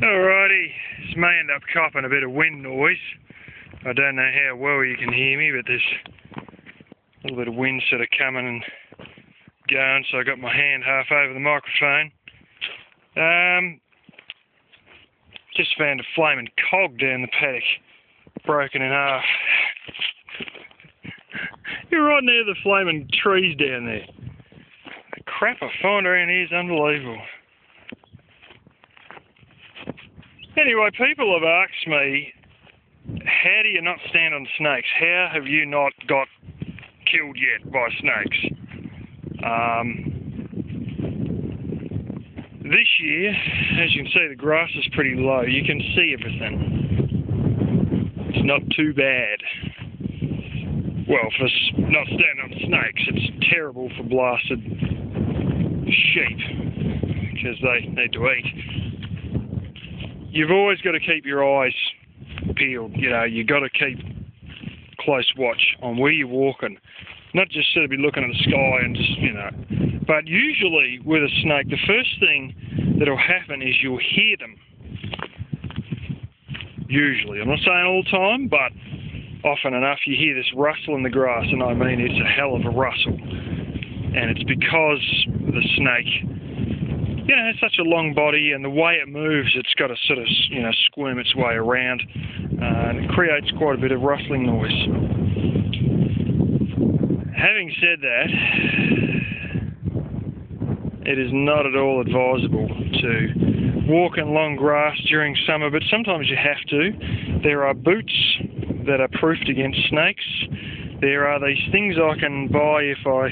Alrighty, this may end up copping a bit of wind noise. I don't know how well you can hear me, but there's a little bit of wind sort of coming and going, so I got my hand half over the microphone. Just found a flaming cog down the paddock, broken in half. You're right near the flaming trees down there. The crap I find around here is unbelievable. Anyway, people have asked me, how do you not stand on snakes? How have you not got killed yet by snakes? This year, as you can see, the grass is pretty low. You can see everything. It's not too bad. Well, for not standing on snakes, it's terrible for blasted sheep because they need to eat. You've always got to keep your eyes peeled. You know, you've got to keep close watch on where you're walking. Not just sort of be looking at the sky and just, you know. But usually with a snake, the first thing that'll happen is you'll hear them. Usually. I'm not saying all the time, but often enough you hear this rustle in the grass, and I mean it's a hell of a rustle. And it's because the snake, you know, has such a long body, and the way it moves, it's got to sort of, you know, squirm its way around, and it creates quite a bit of rustling noise. Having said that, it is not at all advisable to walk in long grass during summer, but sometimes you have to. There are boots that are proofed against snakes. There are these things I can buy if I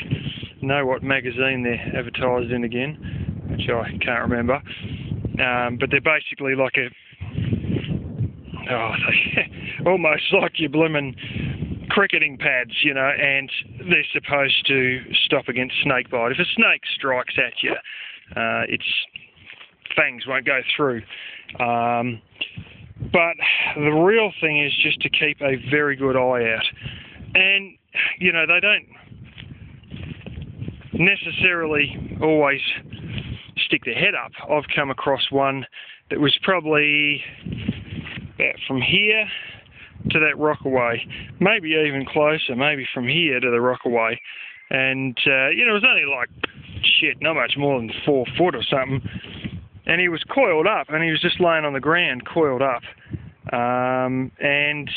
know what magazine they're advertised in again, which I can't remember. But they're basically like almost like your blooming cricketing pads, you know, and they're supposed to stop against snake bite. If a snake strikes at you, its fangs won't go through. But the real thing is just to keep a very good eye out. And, you know, they don't necessarily always stick their head up. I've come across one that was probably about from here to that rockaway, maybe even closer, maybe from here to the rockaway. And, you know, it was only like, not much more than 4 foot or something. And he was coiled up, and he was just laying on the ground, coiled up. And,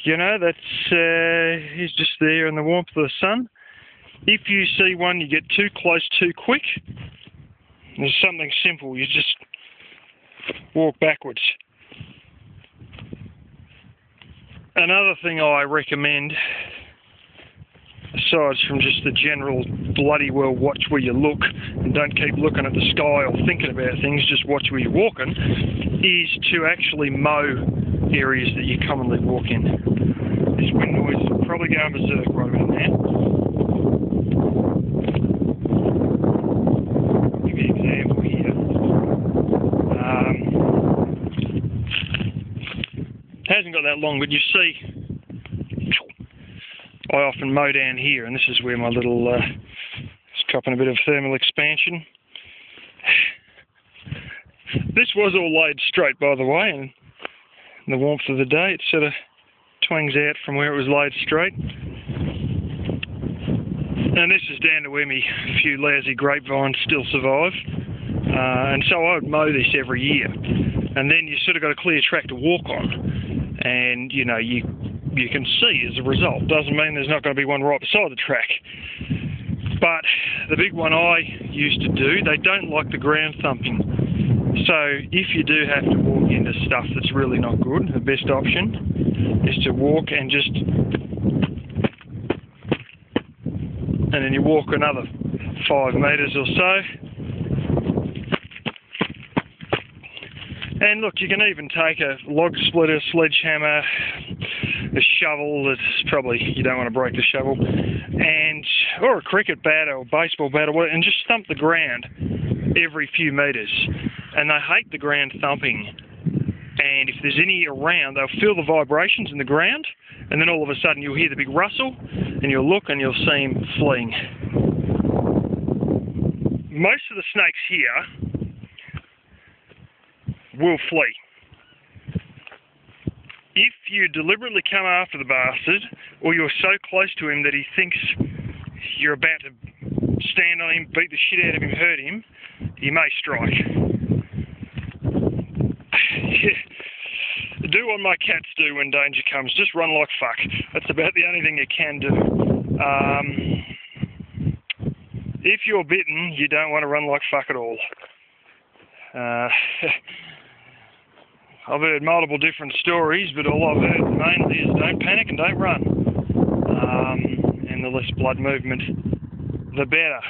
you know, that's, he's just there in the warmth of the sun. If you see one, you get too close too quick, there's something simple, you just walk backwards. Another thing I recommend, aside from just the general bloody well watch where you look and don't keep looking at the sky or thinking about things, just watch where you're walking, is to actually mow areas that you commonly walk in. This wind noise is probably going berserk right about now. I'll give you an example here. Hasn't got that long, but you see, I often mow down here, and this is where my little, it's copping a bit of thermal expansion. This was all laid straight, by the way, and in the warmth of the day, it sort of twangs out from where it was laid straight. And this is down to where me few lousy grapevines still survive. And so I would mow this every year. And then you sort of got a clear track to walk on. And, you know, you can see as a result. Doesn't mean there's not going to be one right beside the track. But the big one I used to do, they don't like the ground thumping. So if you do have to walk into stuff that's really not good, the best option is to walk and just, and then you walk another 5 metres or so. And look, you can even take a log splitter, sledgehammer, a shovel, that's probably, you don't want to break the shovel, and or a cricket bat or baseball bat, and just thump the ground every few metres. And they hate the ground thumping. And if there's any around, they'll feel the vibrations in the ground, and then all of a sudden you'll hear the big rustle, and you'll look and you'll see them fleeing. Most of the snakes here will flee. If you deliberately come after the bastard, or you're so close to him that he thinks you're about to stand on him, beat the shit out of him, hurt him, he may strike. Do what my cats do when danger comes. Just run like fuck. That's about the only thing you can do. If you're bitten, you don't want to run like fuck at all. I've heard multiple different stories, but all I've heard mainly is don't panic and don't run. And the less blood movement, the better.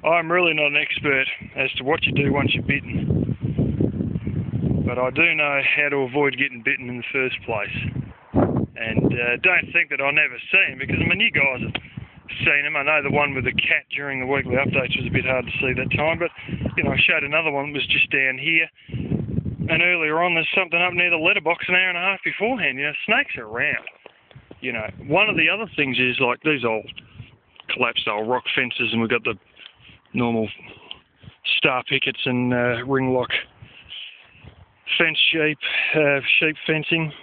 I'm really not an expert as to what you do once you're bitten, but I do know how to avoid getting bitten in the first place. And don't think that I'll never see him, because I mean, you guys have seen him. I know the one with the cat during the weekly updates was a bit hard to see that time, but you know, I showed another one that was just down here. And earlier on, there's something up near the letterbox an hour and a half beforehand. You know, snakes are around. You know, one of the other things is like these old collapsed old rock fences, and we've got the normal star pickets and ring lock fence sheep fencing.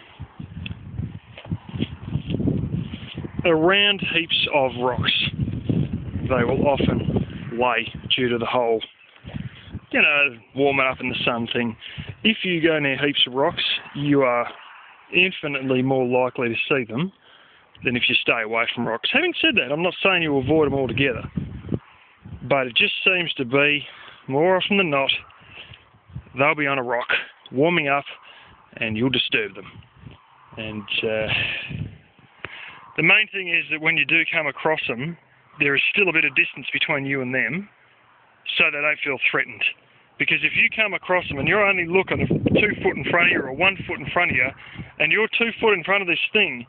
Around heaps of rocks, they will often lay due to the whole, you know, warming up in the sun thing. If you go near heaps of rocks, you are infinitely more likely to see them than if you stay away from rocks. Having said that, I'm not saying you avoid them altogether, but it just seems to be, more often than not, they'll be on a rock, warming up, and you'll disturb them. And the main thing is that when you do come across them, there is still a bit of distance between you and them, so they don't feel threatened. Because if you come across them and you're only looking 2 foot in front of you or 1 foot in front of you, and you're 2 foot in front of this thing,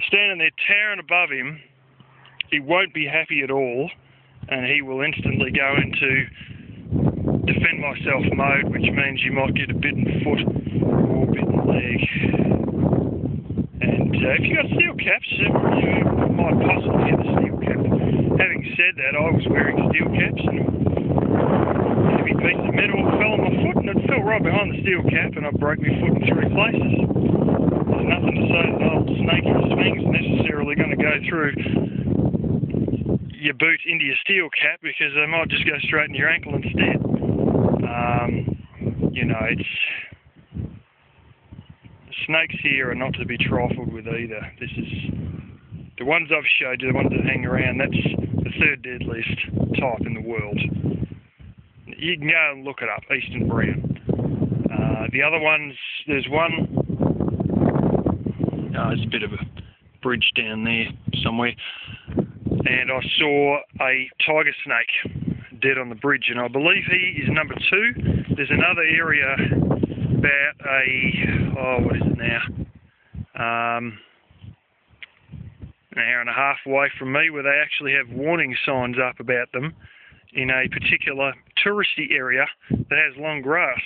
standing there towering above him, he won't be happy at all, and he will instantly go into defend myself mode, which means you might get a bitten foot or a bitten leg. And if you got steel caps, you might possibly get a steel cap. Having said that, I was wearing steel caps, and a heavy piece of metal fell on my foot, and it fell right behind the steel cap, and I broke my foot in 3 places. There's nothing to say that old snaky swing's necessarily going to go through your boot into your steel cap, because they might just go straight in your ankle instead. You know, snakes here are not to be trifled with either. This is the ones I've showed you, the ones that hang around. That's the 3rd deadliest type in the world. You can go and look it up, Eastern Brown. The other ones, there's one. There's a bit of a bridge down there somewhere, and I saw a tiger snake dead on the bridge, and I believe he is number 2. There's another area about what is it now? An hour and a half away from me, where they actually have warning signs up about them in a particular touristy area that has long grass.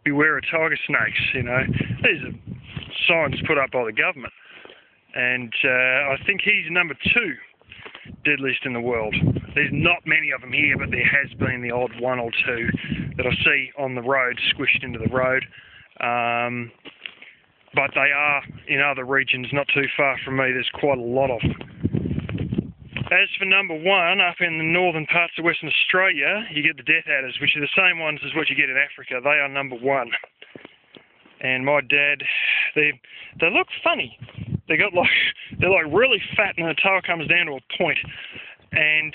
Beware of tiger snakes, you know. These are signs put up by the government. And I think he's number 2 deadliest in the world. There's not many of them here, but there has been the odd 1 or 2 that I see on the road, squished into the road. But they are in other regions not too far from me. There's quite a lot of them. As for number 1, up in the northern parts of Western Australia, you get the death adders, which are the same ones as what you get in Africa. They are number 1. And my dad, they look funny. They're like really fat, and the tail comes down to a point. And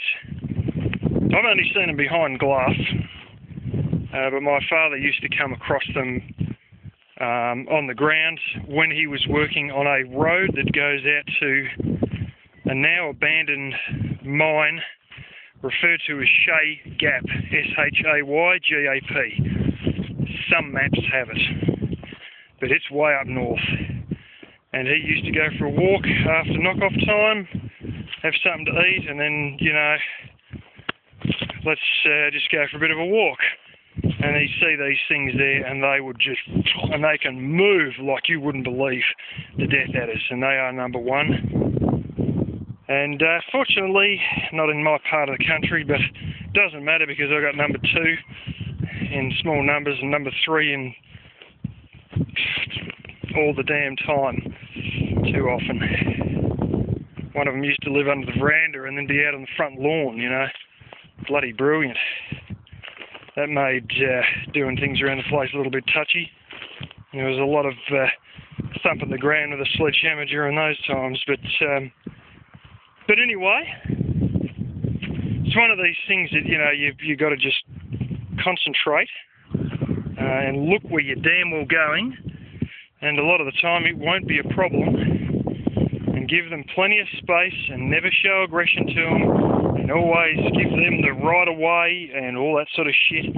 I've only seen them behind glass, but my father used to come across them on the ground when he was working on a road that goes out to a now abandoned mine referred to as Shay Gap, Shaygap. Some maps have it, but it's way up north. And he used to go for a walk after knock-off time, have something to eat, and then, you know, let's just go for a bit of a walk. And he'd see these things there, and they would and they can move like you wouldn't believe, the death adders, and they are number 1. And fortunately, not in my part of the country, but it doesn't matter, because I got number 2, in small numbers and number 3 in all the damn time, too often. One of them used to live under the veranda and then be out on the front lawn, you know. Bloody brilliant. That made doing things around the place a little bit touchy. There was a lot of thumping the ground with a sledgehammer during those times, but anyway, it's one of these things that, you know, you've got to just concentrate and look where you're damn well going, and a lot of the time it won't be a problem, and give them plenty of space and never show aggression to them, and always give them the right of way and all that sort of shit.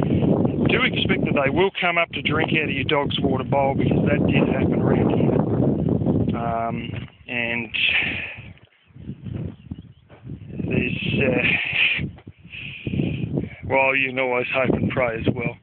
Do expect that they will come up to drink out of your dog's water bowl, because that did happen around here. And there's, well, you can always hope and pray as well.